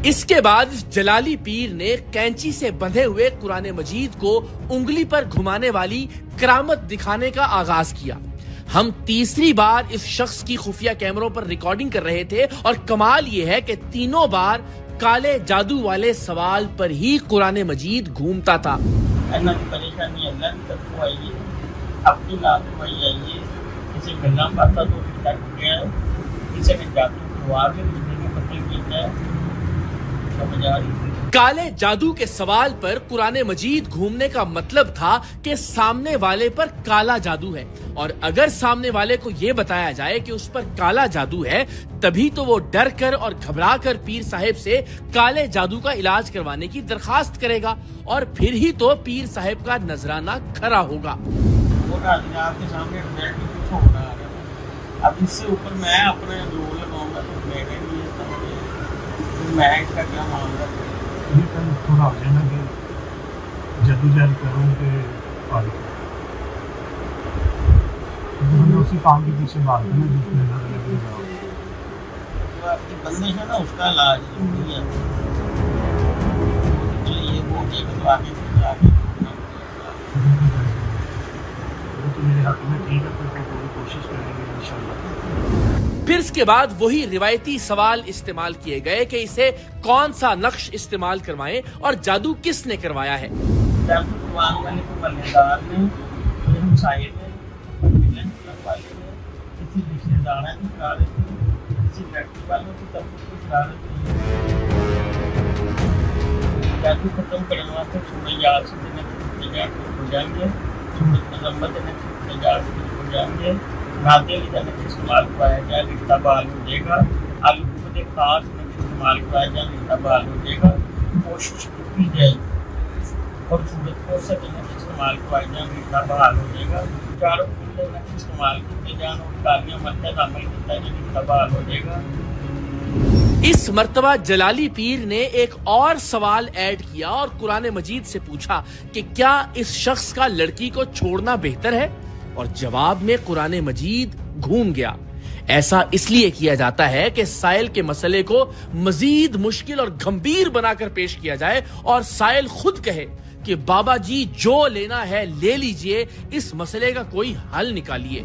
इसके बाद जलाली पीर ने कैंची से बंधे हुए कुरान मजीद को उंगली पर घुमाने वाली करामत दिखाने का आगाज किया। हम तीसरी बार इस शख्स की खुफिया कैमरों पर रिकॉर्डिंग कर रहे थे और कमाल यह है कि तीनों बार काले जादू वाले सवाल पर ही कुरान मजीद घूमता था। परेशानी अल्लाह की तरफ आई है, अपनी लापरवाही आई है, किसी गल्ला पाता तो लग गया है, किसी ने जादू करवा के किसी ने कत्ल किया है, समझ आ रही है। काले जादू के सवाल पर कुरान मजीद घूमने का मतलब था कि सामने वाले पर काला जादू है, और अगर सामने वाले को यह बताया जाए कि उस पर काला जादू है तभी तो वो डर कर और घबरा कर पीर साहब से काले जादू का इलाज करवाने की दरखास्त करेगा, और फिर ही तो पीर साहब का नजराना खरा होगा। आपके सामने हो रहा है, अब इससे ऊपर मैं अपना जोर लगाऊंगा तो मेरे लिए मैं इसका क्या मामला थोड़ा हो जाए ना कि जद्दोजहद करूँ कि हमें उसी काम के पीछे भाग देना जिसमें आपकी बंदिश है ना, उसका इलाज जरूरी है। ये वो तो आगे तो मेरे हाथ में ठीक है, फिर पूरी कोशिश करेंगे इंशाल्लाह। फिर इसके बाद वही रिवायती सवाल इस्तेमाल किए गए कि इसे कौन सा नक्श इस्तेमाल करवाएं और जादू किसने करवाया है। जादू करवाने वाले को मल्लेदार ने, हमसाये ने, मिलन वाले ने, किसी रिश्तेदार ने करा रहे थे, किसी व्यक्ति वालों की तरफ से करा रहे थे। जादू खत्म करने वास्ते सूरज याद से दिन हो जाएंगे, सूरज मजम्मत दिन याद से हो जाएंगे, नाते लिखने का इस्तेमाल करवाया जाए, रिश्ता बहाल हो जाएगा। आलू के खास में इस्तेमाल करवाया जाए, रिश्ता बहाल हो जाएगा। कोशिश की जाएगी और सूरत को सके इस्तेमाल करवाया जाए, रिश्ता बहाल हो जाएगा। चारों में इस्तेमाल किए जाए और तालियां मरते अमल किया जाए, रिश्ता बहाल हो जाएगा। इस मर्तबा जलाली पीर ने एक और सवाल ऐड किया और कुरान मजीद से पूछा कि क्या इस शख्स का लड़की को छोड़ना बेहतर है, और जवाब में कुरान मजीद घूम गया। ऐसा इसलिए किया जाता है कि साइल के मसले को मजीद मुश्किल और गंभीर बनाकर पेश किया जाए और साइल खुद कहे कि बाबा जी जो लेना है ले लीजिए, इस मसले का कोई हल निकालिए।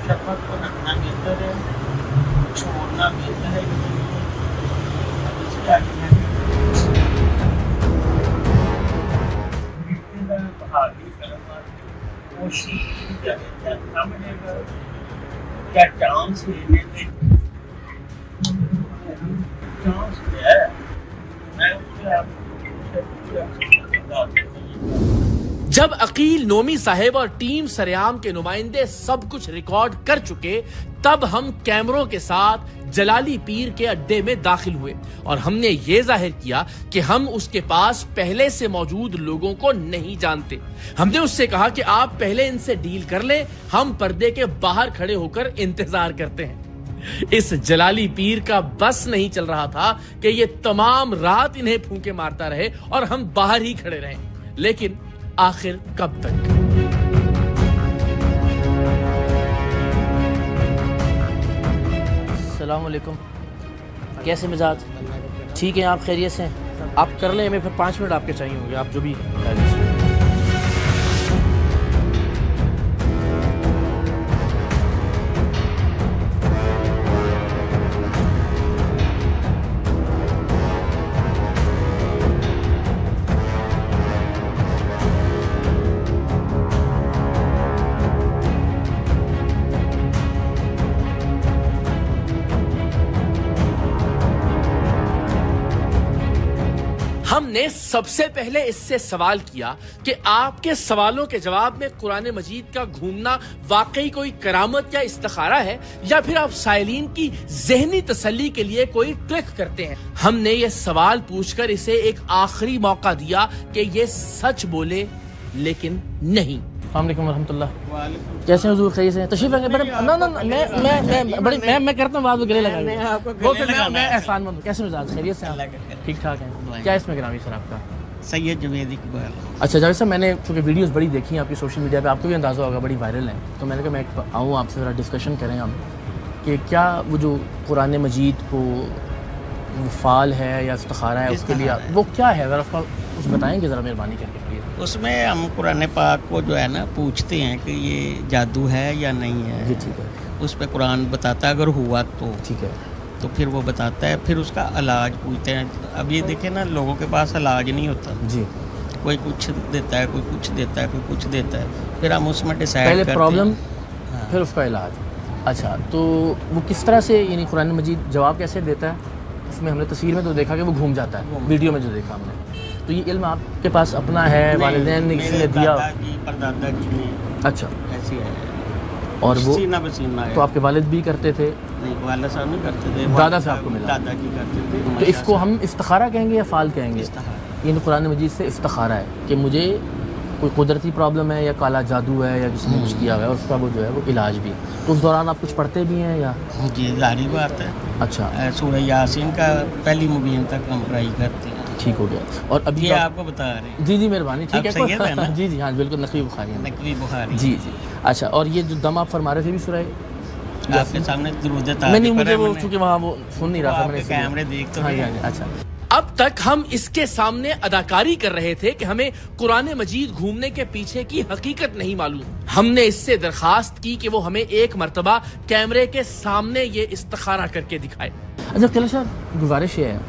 शपथ को रखना बेहतर है, छोड़ना बेहतर है। क्या चांस है? चांस है मैं जब अकील नोमी साहेब और टीम सरेआम के नुमाइंदे सब कुछ रिकॉर्ड कर चुके, तब हम कैमरों के साथ जलाली पीर के अड्डे में दाखिल हुए और हमने ये जाहिर किया कि हम उसके पास पहले से मौजूद लोगों को नहीं जानते। हमने उससे कहा कि आप पहले इनसे डील कर लें, हम पर्दे के बाहर खड़े होकर इंतजार करते हैं। इस जलाली पीर का बस नहीं चल रहा था कि ये तमाम रात इन्हें फूंके मारता रहे और हम बाहर ही खड़े रहें, लेकिन आखिर कब तक? अस्सलाम वालेकुम, कैसे मिजाज? ठीक है, आप खैरियत से हैं? आप कर लें, हमें फिर 5 मिनट आपके चाहिए होंगे, आप जो भी हमने सबसे पहले इससे सवाल किया कि आपके सवालों के जवाब में कुरान मजीद का घूमना वाकई कोई करामत या इस्तिखारा है, या फिर आप साइलीन की ज़हनी तसल्ली के लिए कोई ट्रिक करते हैं। हमने ये सवाल पूछकर इसे एक आखिरी मौका दिया कि ये सच बोले, लेकिन नहीं। अस्सलाम रहमतुल्लाह, कैसे हुजूर? खैरियत से? तशरीफ रखें। बड़े ना ना मैं करता हूँ बात, गले लगा मैं एहसानमंद हूँ। कैसे मिजाज? खैरियत से? ठीक ठाक है? क्या इसमें गिरामी सर आपका? सैयद जवेद इकबाल। अच्छा जावेद साहब, मैंने चूँकि वीडियोस बड़ी देखी हैं आपकी सोशल मीडिया पे, आपको भी अंदाज़ा होगा बड़ी वायरल हैं, तो मैंने कहा मैं आऊँ आपसे ज़रा डिस्कशन करें हम कि क्या वो जो कुरान मजीद को फाल है या इस्तिखारा है उसके लिए वो क्या है, अगर आपका कुछ बताएंगे ज़रा मेहरबानी करके प्लीज़। उसमें हम कुरान पाक को जो है ना पूछते हैं कि ये जादू है या नहीं है। जी ठीक है। उस पर कुरान बताता है अगर हुआ तो ठीक है। तो फिर वो बताता है, फिर उसका इलाज पूछते हैं। अब ये देखें ना, लोगों के पास इलाज नहीं होता जी, कोई कुछ देता है, कोई कुछ देता है, कोई कुछ देता है, फिर हम उसमें डिसाइड पहले करते प्रॉब्लम हाँ। फिर उसका इलाज। अच्छा, तो वो किस तरह से यानी कुरान मजीद जवाब कैसे देता है? इसमें हमने तस्वीर में तो देखा कि वो घूम जाता है, वीडियो में जो देखा हमने, तो ये इल्म आपके पास अपना है, वालिदैन ने किसी ने दिया? परदादा जी ने। अच्छा, ऐसी है। और वो सीना बसीना है। तो आपके वालिद भी करते थे? नहीं, वालिद साहब नहीं करते थे, दादा साहब को मिला। दादा जी करते थे। तो इसको हम इस्तिखारा कहेंगे या फाल कहेंगे? इस्तिखारा। यानी कुरान मजीद से इस्तिखारा है कि मुझे कोई कुदरती प्रॉब्लम है या काला जादू है या किसी ने कुछ किया हुआ है, और उसका वो जो है वो इलाज भी। तो उस दौरान आप कुछ पढ़ते भी हैं या? जी जारी बात है। अच्छा, सूरह यासीन का पहली मुबीन तक हम ट्राई करते हैं। ठीक हो गया। और अभी ये आपको बता रहे हैं। जी जी मेहरबानी, ठीक है सही है ना? जी जी हाँ बिल्कुल, नकवी बुखारी है। नकवी बुखारी जी जी। अच्छा, और ये जो दम आप फरमा रहे थे भी सुराई आपके सामने दुरूद ताज नहीं पर मुझे है, वो मैंने- चूँकि वहाँ वो सुन नहीं रहा था मैंने, कैमरे देख तो हाँ रहे जी, हैं। हाँ जी। अच्छा, अब तक हम इसके सामने अदाकारी कर रहे थे कि हमें कुरान मजीद घूमने के पीछे की हकीकत नहीं मालूम। हमने इससे दरखास्त की कि वो हमें एक मर्तबा कैमरे के सामने ये इस्तिखारा करके दिखाए। अच्छा कैलाश साहब, गुजारिश ये है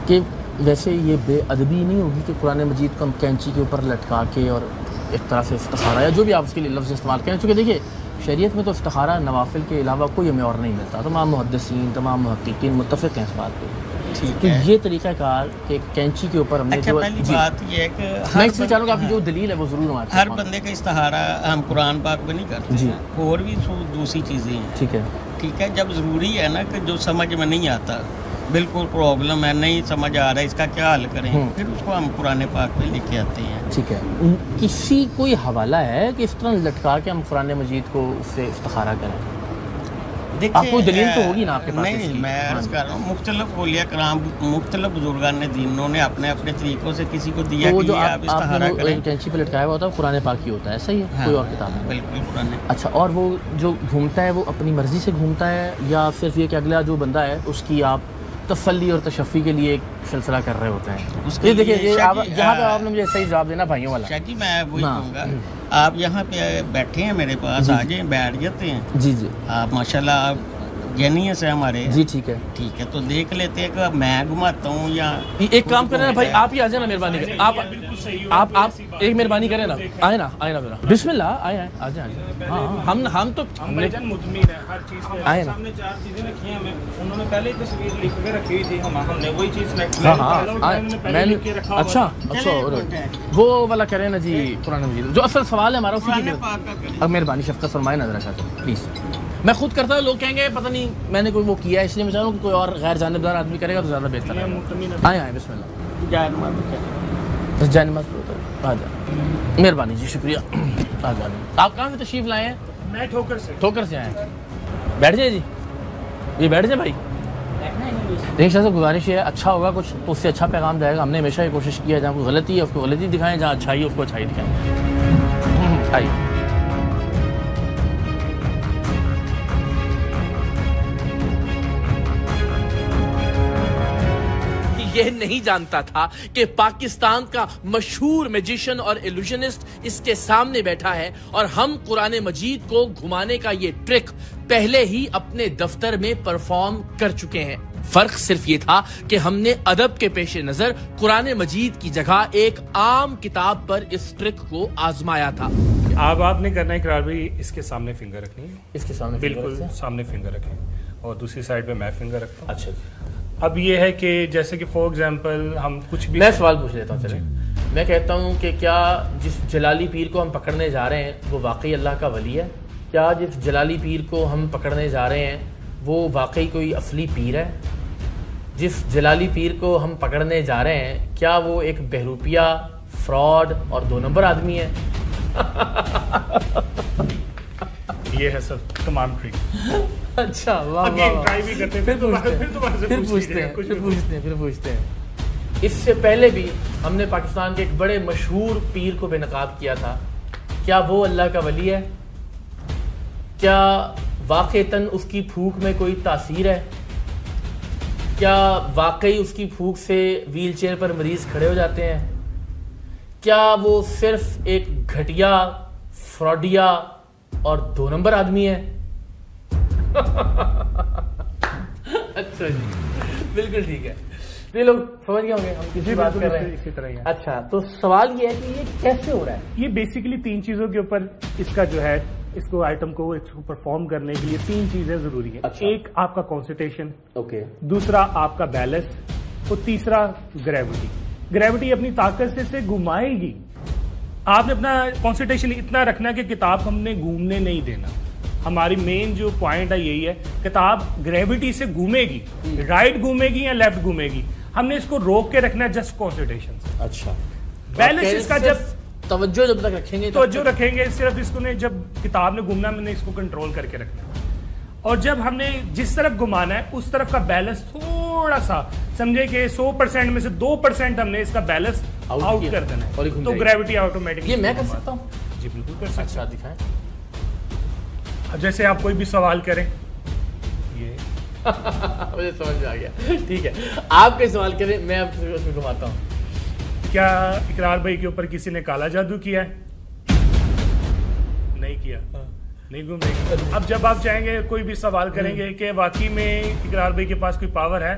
कि वैसे ये बेअदबी नहीं होगी कि कुरान मजीद को हम कैंची के ऊपर लटका के और एक तरह से इस्तिखारा या जो भी आप उसके लिए लफ्ज़ इस्तेमाल करें, चूँकि देखिए शरीयत में तो इस्तिखारा नवाफिल के अलावा कोई हमें और नहीं मिलता, तमाम मुहद्दिसीन तमाम मुहक्किकीन मुत्तफ़िक़ हैं इस बात पे। तो ये तरीक़ाकार कि कैंची के ऊपर हमने जो पहली बात ये है कि मैं इसलिए चाहूँगा आपकी जो दलील है वो ज़रूर हमारे हर बंदे का इस्तिखारा हम कुरान पाक में नहीं करते जी, और भी दूसरी चीज़ें हैं। ठीक है, जब ज़रूरी है ना कि जो समझ में नहीं आता, बिल्कुल प्रॉब्लम है, नहीं समझ आ रहा है, इसका क्या हल करें, फिर उसको हम कुरान पाक में लिख के आते हैं। ठीक है। किसी कोई हवाला है कि इस तरह लटका के हम कुरान मजीद को उससे इस्तिखारा करें? आपको दलील तो होगी ना आपके पास? नहीं, मैं अर्ज़ कर रहा हूँ मुख्तलिफ औलिया कराम, मुख्तलिफ बुजुर्गान ने दीनों ने अपने अपने तरीक़ों से किसी को दिया तो कि जो आप इस्तिखारा करें। कैंची पे लटकाया हुआ होता है कुरान पाक ही होता है, सही है? कोई और किताब नहीं? बिल्कुल कुरान। अच्छा, और वो जो घूमता है वो अपनी मर्ज़ी से घूमता है या सिर्फ ये कि अगला जो बंदा है उसकी आप तसल्ली और तशफ़ी के लिए एक सिलसिला कर रहे होते हैं? ये देखिए, ये आप यहाँ पे आपने मुझे सही जवाब देना भाइयों वाला। शाकी मैं वही कहूँगा, आप यहाँ पे बैठे हैं मेरे पास, आ जाए, बैठ जाते हैं। जी जी, आप माशाल्लाह आप जेनियस है हमारे। जी ठीक है, ठीक है, तो देख लेते हैं कि मैं घुमाता हूँ या एक काम करें ना भाई, आप ही आ जाए ना, मेहरबानी करें आप एक मेहरबानी करें ना, आए ना मेरा बिस्मिल्लाह, आए आ जाए। हाँ हम तो मुतमिन है हर चीज़ में। आए ना, सामने 4 चीज़ें रखी हैं, उन्होंने पहले ही तस्वीर लिख के रखी हुई थी, हमने वही चीज़ मैंने अच्छा वो वाला करें ना जी, कुरान मजीद जो असल सवाल है हमारा उसी की। अब मेहरबानी शफ़क़त फरमाए ना जरा प्लीज़। मैं खुद करता हूँ, लोग कहेंगे पता नहीं मैंने कोई वो किया है, इसलिए मैं चाह रहा हूँ कि कोई और गैर जानबदार आदमी करेगा तो ज़्यादा बेहतर है। आए बिस्मिल्लाह, जाए नमाज़ पढ़ो, आ जाए, मेहरबानी जी, शुक्रिया, आ जाए। आप कहाँ से तशरीफ़ लाए हैं? मैं ठोकर से आए हैं। बैठ जाए जी, ये बैठ जाए भाई। एक से गुजारिश है, अच्छा होगा कुछ तो उससे अच्छा पैगाम जाएगा। हमने हमेशा ये कोशिश किया है, जहाँ कोई गलती है उसको गलती दिखाएं, जहाँ अच्छाई है उसको अच्छाई दिखाएं। आइए, यह नहीं जानता था कि पाकिस्तान का मशहूर मैजिशियन और इल्यूजनिस्ट इसके सामने बैठा है और हम कुरान मजीद को घुमाने का ये ट्रिक पहले ही अपने दफ्तर में परफॉर्म कर चुके हैं। फर्क सिर्फ ये था कि हमने अदब के पेश नजर कुरान मजीद की जगह एक आम किताब पर इस ट्रिक को आजमाया था। अब आपने करना है इकरार भाई, इसके सामने फिंगर रखनी है, इसके सामने बिल्कुल सामने फिंगर रखें और दूसरी साइड पे मैं फिंगर रखता हूँ। अच्छा जी। अब ये है कि जैसे कि फॉर एग्जांपल हम कुछ भी, मैं सवाल पूछ लेता हूँ, चले मैं कहता हूँ कि क्या जिस जलाली पीर को हम पकड़ने जा रहे हैं वो वाकई अल्लाह का वली है? क्या जिस जलाली पीर को हम पकड़ने जा रहे हैं वो वाकई कोई असली पीर है? जिस जलाली पीर को हम पकड़ने जा रहे हैं क्या वो एक बहरूपिया, फ्रॉड और 2 नंबर आदमी है? ये है सर तमाम ट्रिक। अच्छा, वाह वाह, फिर पूछते हैं। इससे पहले भी हमने पाकिस्तान के एक बड़े मशहूर पीर को बेनकाब किया था। क्या वो अल्लाह का वली है? क्या वाक़तन उसकी फूक में कोई तासीर है? क्या वाकई उसकी फूक से व्हील चेयर पर मरीज खड़े हो जाते हैं? क्या वो सिर्फ एक घटिया, फ्रॉडिया और 2 नंबर आदमी है? अच्छा जी, बिल्कुल ठीक है। तो ये लोग समझ गए होंगे हम किसी बात कर रहे हैं। इसी तरह ही है। अच्छा, तो सवाल ये है कि ये कैसे हो रहा है? ये बेसिकली 3 चीजों के ऊपर इसका जो है, इसको आइटम को इसको परफॉर्म करने के लिए 3 चीजें जरूरी है। अच्छा। एक आपका कॉन्सेंट्रेशन, ओके, दूसरा आपका बैलेंस और तीसरा ग्रेविटी। ग्रेविटी अपनी ताकत से घुमाएगी। आपने अपना कॉन्सेंट्रेशन इतना रखना कि किताब हमने घूमने नहीं देना। हमारी मेन जो पॉइंट है यही है, किताब ग्रेविटी से घूमेगी, राइट घूमेगी या लेफ्ट घूमेगी, हमने इसको रोक के रखना है जस्ट कॉन्सेंट्रेशन से। अच्छा, बैलेंस इसका जब तवज्जो जब तक रखेंगे तवज्जो रखेंगे, सिर्फ इसको ने जब किताब ने घूमना हमने इसको कंट्रोल करके रखना है, और जब हमने जिस तरफ घुमाना है उस तरफ का बैलेंस थोड़ा सा समझे कि 100% में से 2% हमने इसका बैलेंस आउट कर देना है, तो ग्रेविटी ऑटोमेटिक। ये मैं कर सकता हूँ? जी बिल्कुल कर सकते हैं। अच्छा, दिखाएं। अब जैसे आप कोई भी सवाल करें, ये मुझे समझ में आ गया। ठीक है, आप कोई सवाल करें, मैं आपको उसमें घुमाता हूँ। क्या इकरार भाई के ऊपर किसी ने काला जादू किया है? नहीं किया, नहीं घूमेगी। अब जब आप चाहेंगे कोई भी सवाल करेंगे कि वाकई में इकरार भाई के पास कोई पावर है